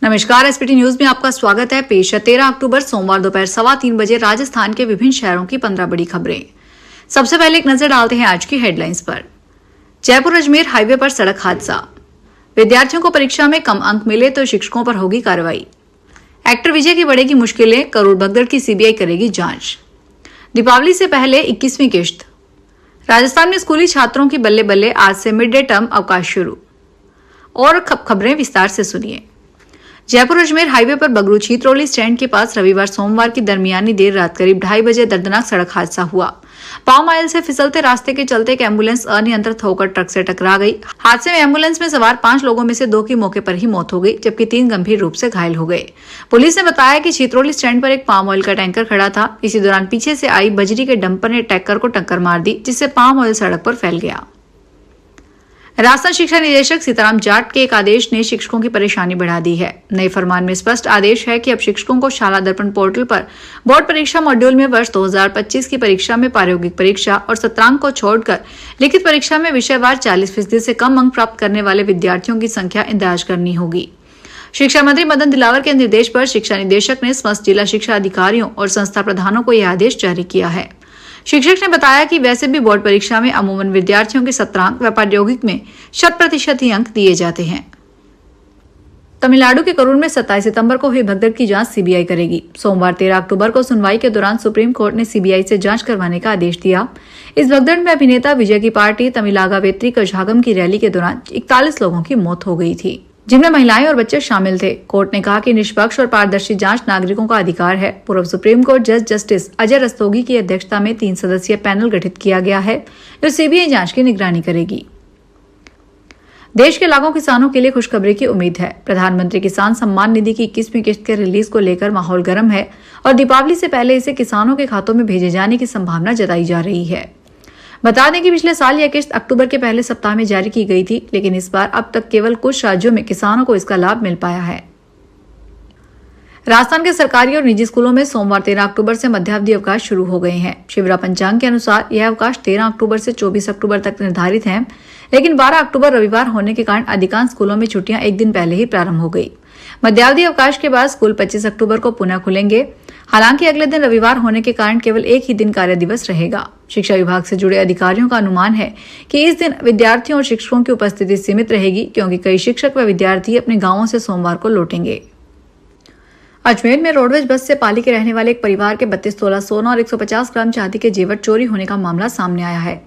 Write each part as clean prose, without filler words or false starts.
नमस्कार, SPT news में आपका स्वागत है। पेश है 13 अक्टूबर सोमवार दोपहर 3:15 बजे राजस्थान के विभिन्न शहरों की 15 बड़ी खबरें। सबसे पहले एक नजर डालते हैं आज की हेडलाइंस पर। जयपुर अजमेर हाईवे पर सड़क हादसा, विद्यार्थियों को परीक्षा में कम अंक मिले तो शिक्षकों पर होगी कार्रवाई। एक्टर विजय की बढ़ेगी मुश्किलें, करोड़ भगदड़ की सीबीआई करेगी जांच। दीपावली से पहले 21वीं किश्त, राजस्थान में स्कूली छात्रों की बल्ले बल्ले, आज से मिड डे टर्म अवकाश शुरू। और खबरें विस्तार से सुनिए। जयपुर अजमेर हाईवे पर बगरू छीतरौली स्टैंड के पास रविवार सोमवार की दरमियानी देर रात करीब 2:30 बजे दर्दनाक सड़क हादसा हुआ। पाव माइल से फिसलते रास्ते के चलते एक एम्बुलेंस अनियंत्रित होकर ट्रक से टकरा गई। हादसे में एम्बुलेंस में सवार 5 लोगों में से 2 की मौके पर ही मौत हो गई, जबकि 3 गंभीर रूप से घायल हो गए। पुलिस ने बताया कि छीतरौली स्टैंड पर एक पाम ऑयल का टैंकर खड़ा था। इसी दौरान पीछे से आई बजरी के डंपर ने टैंकर को टक्कर मार दी, जिससे पाम ऑयल सड़क पर फैल गया। राजस्थान शिक्षा निदेशक सीताराम जाट के एक आदेश ने शिक्षकों की परेशानी बढ़ा दी है। नए फरमान में स्पष्ट आदेश है कि अब शिक्षकों को शाला दर्पण पोर्टल पर बोर्ड परीक्षा मॉड्यूल में वर्ष 2025 की परीक्षा में प्रायोगिक परीक्षा और सत्रांक को छोड़कर लिखित परीक्षा में विषयवार 40% से कम अंक प्राप्त करने वाले विद्यार्थियों की संख्या इंदराज करनी होगी। शिक्षा मंत्री मदन दिलावर के निर्देश पर शिक्षा निदेशक ने समस्त जिला शिक्षा अधिकारियों और संस्था प्रधानों को यह आदेश जारी किया है। शिक्षक ने बताया कि वैसे भी बोर्ड परीक्षा में अमूमन विद्यार्थियों के सत्रांक व प्रायोगिक में 100% ही अंक दिए जाते हैं। तमिलनाडु के करूर में 27 सितंबर को हुई भगदड़ की जांच सीबीआई करेगी। सोमवार 13 अक्टूबर को सुनवाई के दौरान सुप्रीम कोर्ट ने सीबीआई से जांच करवाने का आदेश दिया। इस भगदड़ में अभिनेता विजय की पार्टी तमिलागा वेत्री कझागम की रैली के दौरान 41 लोगों की मौत हो गई थी, जिनमें महिलाएं और बच्चे शामिल थे। कोर्ट ने कहा कि निष्पक्ष और पारदर्शी जांच नागरिकों का अधिकार है। पूर्व सुप्रीम कोर्ट जज जस्टिस अजय रस्तोगी की अध्यक्षता में 3 सदस्यीय पैनल गठित किया गया है, जो सीबीआई जांच की निगरानी करेगी। देश के लाखों किसानों के लिए खुशखबरी की उम्मीद है। प्रधानमंत्री किसान सम्मान निधि की 21वीं किश्त के रिलीज को लेकर माहौल गर्म है और दीपावली से पहले इसे किसानों के खातों में भेजे जाने की संभावना जताई जा रही है। बता दें कि पिछले साल यह किश्त अक्टूबर के पहले सप्ताह में जारी की गई थी, लेकिन इस बार अब तक केवल कुछ राज्यों में किसानों को इसका लाभ मिल पाया है। राजस्थान के सरकारी और निजी स्कूलों में सोमवार 13 अक्टूबर से मध्यावधि अवकाश शुरू हो गए हैं। शिवरा पंचांग के अनुसार यह अवकाश 13 अक्टूबर से 24 अक्टूबर तक निर्धारित है, लेकिन 12 अक्टूबर रविवार होने के कारण अधिकांश स्कूलों में छुट्टियां एक दिन पहले ही प्रारंभ हो गई। मध्यावधि अवकाश के बाद स्कूल 25 अक्टूबर को पुनः खुलेंगे। हालांकि अगले दिन रविवार होने के कारण केवल एक ही दिन कार्य दिवस रहेगा। शिक्षा विभाग से जुड़े अधिकारियों का अनुमान है कि इस दिन विद्यार्थियों और शिक्षकों की उपस्थिति सीमित रहेगी, क्योंकि कई शिक्षक व विद्यार्थी अपने गांवों से सोमवार को लौटेंगे। अजमेर में रोडवेज बस से पाली के रहने वाले एक परिवार के 32 तोला सोना और 150 ग्राम चांदी के जेवर चोरी होने का मामला सामने आया है।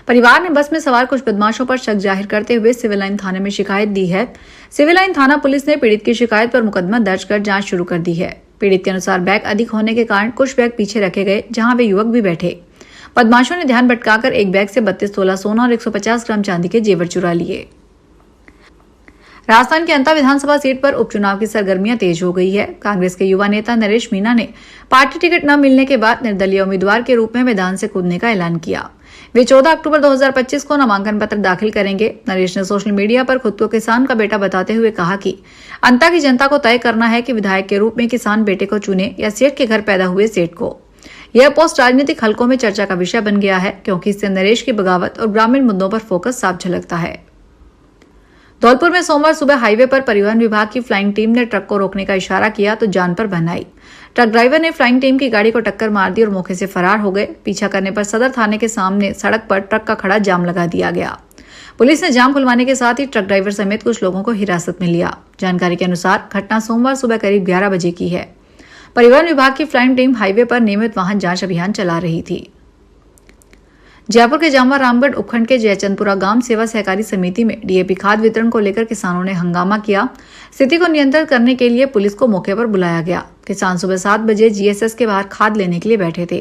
परिवार ने बस में सवार कुछ बदमाशों पर शक जाहिर करते हुए सिविल लाइन थाने में शिकायत दी है। सिविल लाइन थाना पुलिस ने पीड़ित की शिकायत पर मुकदमा दर्ज कर जांच शुरू कर दी है। पीड़ित के अनुसार बैग अधिक होने के कारण कुछ बैग पीछे रखे गए, जहां वे युवक भी बैठे। बदमाशों ने ध्यान भटकाकर एक बैग से 32 तोला सोना और 150 ग्राम चांदी के जेवर चुरा लिए। राजस्थान की अंता विधानसभा सीट पर उपचुनाव की सरगर्मियां तेज हो गई है। कांग्रेस के युवा नेता नरेश मीणा ने पार्टी टिकट न मिलने के बाद निर्दलीय उम्मीदवार के रूप में मैदान से कूदने का ऐलान किया। वे 14 अक्टूबर 2025 को नामांकन पत्र दाखिल करेंगे। नरेश ने सोशल मीडिया पर खुद को किसान का बेटा बताते हुए कहा कि अंता की जनता को तय करना है कि विधायक के रूप में किसान बेटे को चुने या सेठ के घर पैदा हुए सेठ को। यह पोस्ट राजनीतिक हलकों में चर्चा का विषय बन गया है, क्योंकि इससे नरेश की बगावत और ग्रामीण मुद्दों पर फोकस साफ झलकता है। धौलपुर में सोमवार सुबह हाईवे पर परिवहन विभाग की फ्लाइंग टीम ने ट्रक को रोकने का इशारा किया तो जान पर बन आई। ट्रक ड्राइवर ने फ्लाइंग टीम की गाड़ी को टक्कर मार दी और मौके से फरार हो गए। पीछा करने पर सदर थाने के सामने सड़क पर ट्रक का खड़ा जाम लगा दिया गया। पुलिस ने जाम खुलवाने के साथ ही ट्रक ड्राइवर समेत कुछ लोगों को हिरासत में लिया। जानकारी के अनुसार घटना सोमवार सुबह करीब 11 बजे की है। परिवहन विभाग की फ्लाइंग टीम हाईवे पर नियमित वाहन जांच अभियान चला रही थी। जयपुर के जामवा रामगढ़ उपखंड के जयचंदपुरा गांव सेवा सहकारी समिति में डीएपी खाद वितरण को लेकर किसानों ने हंगामा किया। स्थिति को नियंत्रित करने के लिए पुलिस को मौके पर बुलाया गया। किसान सुबह 7 बजे जीएसएस के बाहर खाद लेने के लिए बैठे थे।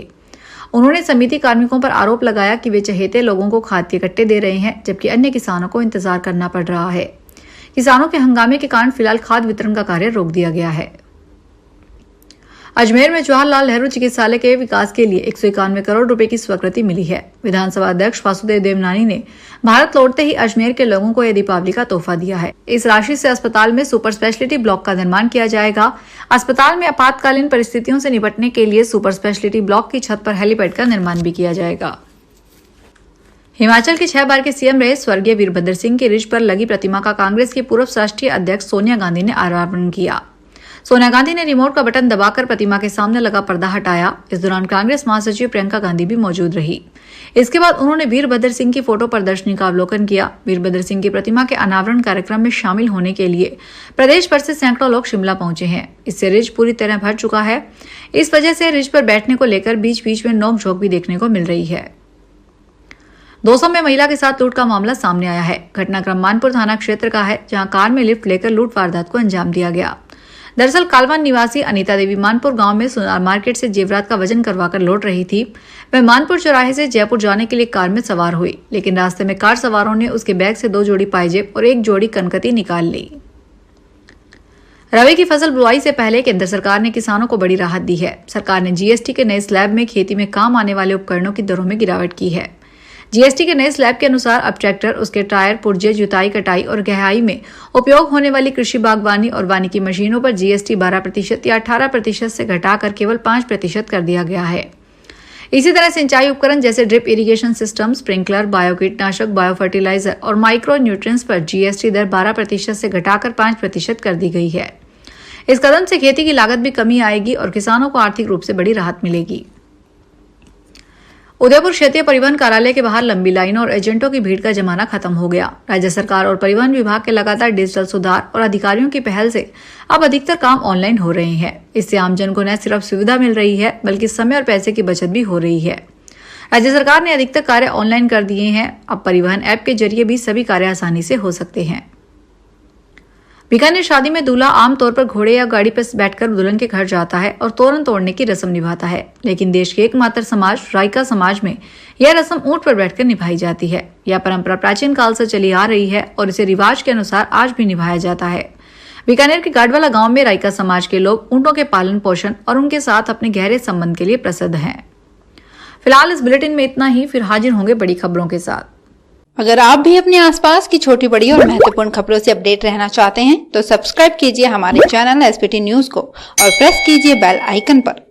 उन्होंने समिति कार्मिकों पर आरोप लगाया कि वे चहेते लोगों को खाद के कट्टे दे रहे हैं, जबकि अन्य किसानों को इंतजार करना पड़ रहा है। किसानों के हंगामे के कारण फिलहाल खाद वितरण का कार्य रोक दिया गया है। अजमेर में जवाहरलाल नेहरू चिकित्सालय के विकास के लिए 191 करोड़ रुपए की स्वीकृति मिली है। विधानसभा अध्यक्ष वासुदेव देवनानी ने भारत लौटते ही अजमेर के लोगों को यह दीपावली का तोहफा दिया है। इस राशि से अस्पताल में सुपर स्पेशलिटी ब्लॉक का निर्माण किया जाएगा। अस्पताल में आपातकालीन परिस्थितियों से निपटने के लिए सुपर स्पेशलिटी ब्लॉक की छत पर हेलीपैड का निर्माण भी किया जाएगा। हिमाचल के 6 बार के सीएम रहे स्वर्गीय वीरभद्र सिंह की रिज पर लगी प्रतिमा का कांग्रेस की पूर्व राष्ट्रीय अध्यक्ष सोनिया गांधी ने अनावरण किया। सोनिया गांधी ने रिमोट का बटन दबाकर प्रतिमा के सामने लगा पर्दा हटाया। इस दौरान कांग्रेस महासचिव प्रियंका गांधी भी मौजूद रही। इसके बाद उन्होंने वीरभद्र सिंह की फोटो प्रदर्शनी का अवलोकन किया। वीरभद्र सिंह की प्रतिमा के अनावरण कार्यक्रम में शामिल होने के लिए प्रदेश भर से सैकड़ों लोग शिमला पहुंचे हैं। इससे रिज पूरी तरह भर चुका है। इस वजह से रिज पर बैठने को लेकर बीच बीच में नोक-झोंक भी देखने को मिल रही है। 200 में महिला के साथ लूट का मामला सामने आया है। घटनाक्रम मानपुर थाना क्षेत्र का है, जहां कार में लिफ्ट लेकर लूट वारदात को अंजाम दिया गया। दरअसल कालवान निवासी अनीता देवी मानपुर गांव में सोनार मार्केट से जेवरात का वजन करवाकर लौट रही थी। वह मानपुर चौराहे से जयपुर जाने के लिए कार में सवार हुई, लेकिन रास्ते में कार सवारों ने उसके बैग से 2 जोड़ी पायजेब और 1 जोड़ी कनकती निकाल ली। रबी की फसल बुआई से पहले केंद्र सरकार ने किसानों को बड़ी राहत दी है। सरकार ने जीएसटी के नए स्लैब में खेती में काम आने वाले उपकरणों की दरों में गिरावट की है। जीएसटी के नए स्लैब के अनुसार अब ट्रैक्टर, उसके टायर, पुर्जे, जुताई, कटाई और गहराई में उपयोग होने वाली कृषि, बागवानी और वानिकी मशीनों पर जीएसटी 12% या 18% से घटाकर केवल 5% कर दिया गया है। इसी तरह सिंचाई उपकरण जैसे drip irrigation system, sprinkler, bio कीटनाशक, बायो फर्टिलाइजर और माइक्रो न्यूट्रिएंट्स पर जीएसटी दर 12% से घटाकर 5% कर दी गई है। इस कदम से खेती की लागत भी कमी आएगी और किसानों को आर्थिक रूप से बड़ी राहत मिलेगी। उदयपुर क्षेत्रीय परिवहन कार्यालय के बाहर लंबी लाइनों और एजेंटों की भीड़ का जमाना खत्म हो गया। राज्य सरकार और परिवहन विभाग के लगातार डिजिटल सुधार और अधिकारियों की पहल से अब अधिकतर काम ऑनलाइन हो रहे हैं। इससे आमजन को न सिर्फ सुविधा मिल रही है, बल्कि समय और पैसे की बचत भी हो रही है। राज्य सरकार ने अधिकतर कार्य ऑनलाइन कर दिए हैं। अब परिवहन ऐप के जरिए भी सभी कार्य आसानी से हो सकते हैं। बीकानेर शादी में दूल्हा आमतौर पर घोड़े या गाड़ी पर बैठकर दुल्हन के घर जाता है और तोरण तोड़ने की रस्म निभाता है, लेकिन देश के एकमात्र समाज राइका समाज में यह रस्म ऊंट पर बैठकर निभाई जाती है। यह परंपरा प्राचीन काल से चली आ रही है और इसे रिवाज के अनुसार आज भी निभाया जाता है। बीकानेर के गाडवाला गांव में राइका समाज के लोग ऊंटों के पालन पोषण और उनके साथ अपने गहरे संबंध के लिए प्रसिद्ध हैं। फिलहाल इस बुलेटिन में इतना ही। फिर हाजिर होंगे बड़ी खबरों के साथ। अगर आप भी अपने आसपास की छोटी बड़ी और महत्वपूर्ण खबरों से अपडेट रहना चाहते हैं तो सब्सक्राइब कीजिए हमारे चैनल एसपीटी न्यूज को और प्रेस कीजिए बेल आइकन पर।